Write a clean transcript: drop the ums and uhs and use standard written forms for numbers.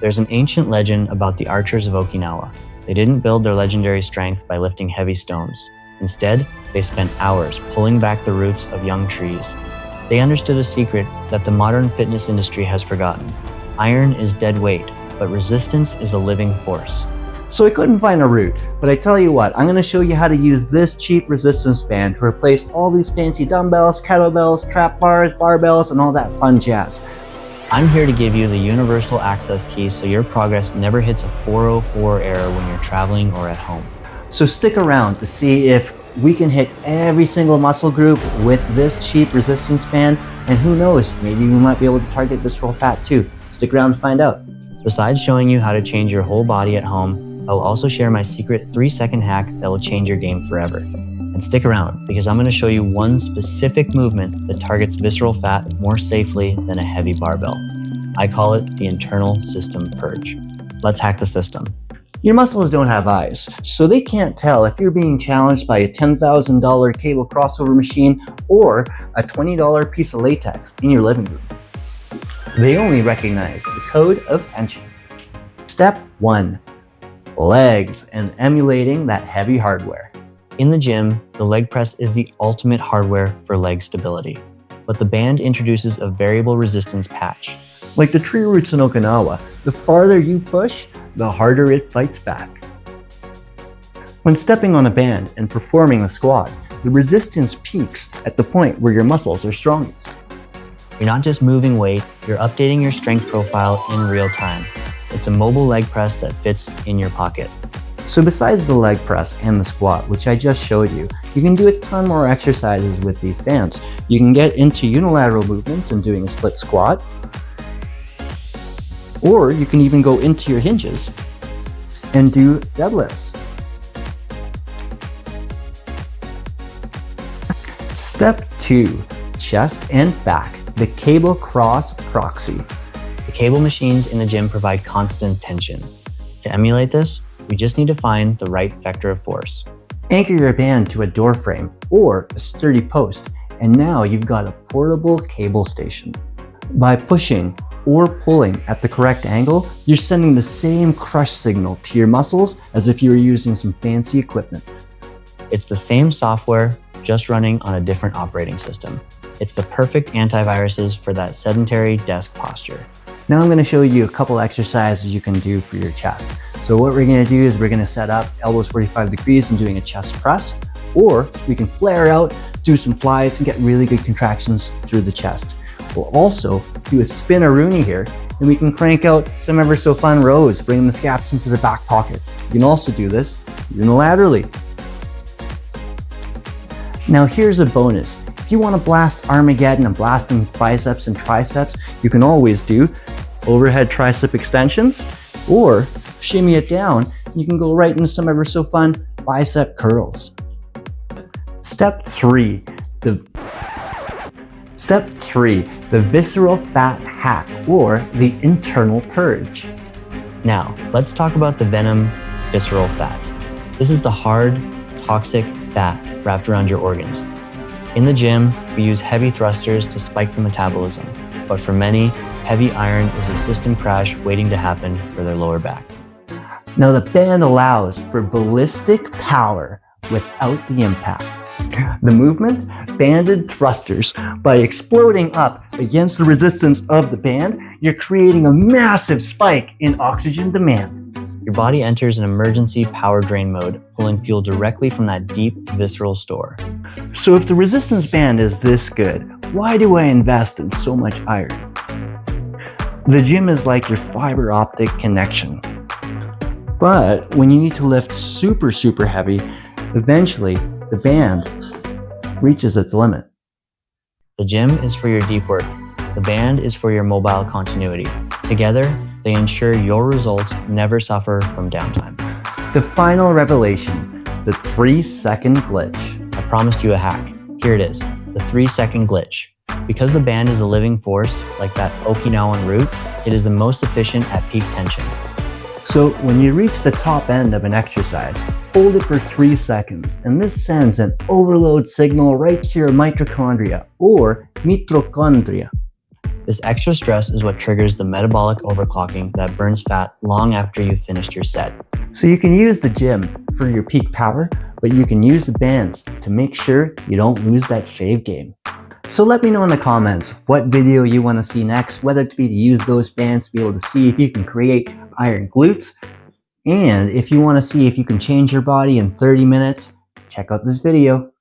There's an ancient legend about the archers of Okinawa. They didn't build their legendary strength by lifting heavy stones. Instead, they spent hours pulling back the roots of young trees. They understood a secret that the modern fitness industry has forgotten. Iron is dead weight, but resistance is a living force. So I couldn't find a root, but I tell you what, I'm going to show you how to use this cheap resistance band to replace all these fancy dumbbells, kettlebells, trap bars, barbells, and all that fun jazz. I'm here to give you the universal access key so your progress never hits a 404 error when you're traveling or at home. So stick around to see if we can hit every single muscle group with this cheap resistance band, and who knows, maybe we might be able to target visceral fat too. Stick around to find out. Besides showing you how to change your whole body at home, I will also share my secret 3-second hack that will change your game forever. And stick around, because I'm going to show you one specific movement that targets visceral fat more safely than a heavy barbell. I call it the internal system purge. Let's hack the system. Your muscles don't have eyes, so they can't tell if you're being challenged by a $10,000 cable crossover machine or a $20 piece of latex in your living room. They only recognize the code of tension. Step 1. Legs and emulating that heavy hardware. In the gym, the leg press is the ultimate hardware for leg stability, but the band introduces a variable resistance patch. Like the tree roots in Okinawa, the farther you push, the harder it fights back. When stepping on a band and performing the squat, the resistance peaks at the point where your muscles are strongest. You're not just moving weight, you're updating your strength profile in real time. It's a mobile leg press that fits in your pocket. So besides the leg press and the squat, which I just showed you, you can do a ton more exercises with these bands. You can get into unilateral movements and doing a split squat, or you can even go into your hinges and do deadlifts. Step 2, chest and back, the cable cross proxy. The cable machines in the gym provide constant tension. To emulate this, we just need to find the right vector of force. Anchor your band to a door frame or a sturdy post, and now you've got a portable cable station. By pushing or pulling at the correct angle, you're sending the same crush signal to your muscles as if you were using some fancy equipment. It's the same software, just running on a different operating system. It's the perfect antiviruses for that sedentary desk posture. Now I'm going to show you a couple exercises you can do for your chest. So what we're going to do is we're going to set up elbows 45 degrees and doing a chest press, or we can flare out, do some flies, and get really good contractions through the chest. We'll also do a spin-a-rooney here, and we can crank out some ever so fun rows, bringing the scaps into the back pocket. You can also do this unilaterally. Now here's a bonus. If you want to blast Armageddon and blasting biceps and triceps, you can always do overhead tricep extensions, or shimmy it down. You can go right into some ever so fun bicep curls. Step 3, the visceral fat hack, or the internal purge. Now, let's talk about the venom visceral fat. This is the hard, toxic fat wrapped around your organs. In the gym, we use heavy thrusters to spike the metabolism, but for many, heavy iron is a system crash waiting to happen for their lower back. Now the band allows for ballistic power without the impact. The movement, banded thrusters. By exploding up against the resistance of the band, you're creating a massive spike in oxygen demand. Your body enters an emergency power drain mode, pulling fuel directly from that deep visceral store. So if the resistance band is this good, why do I invest in so much iron? The gym is like your fiber optic connection. But when you need to lift super heavy, eventually the band reaches its limit. The gym is for your deep work. The band is for your mobile continuity. Together, they ensure your results never suffer from downtime. The final revelation, the 3-second glitch. I promised you a hack. Here it is, the 3-second glitch. Because the band is a living force, like that Okinawan root, it is the most efficient at peak tension. So when you reach the top end of an exercise, hold it for 3 seconds, and this sends an overload signal right to your mitochondria, or mitochondria. This extra stress is what triggers the metabolic overclocking that burns fat long after you've finished your set. So you can use the gym for your peak power, but you can use the bands to make sure you don't lose that save game. So let me know in the comments what video you want to see next, whether it be to use those bands to be able to see if you can create iron glutes, and if you want to see if you can change your body in 30 minutes, check out this video.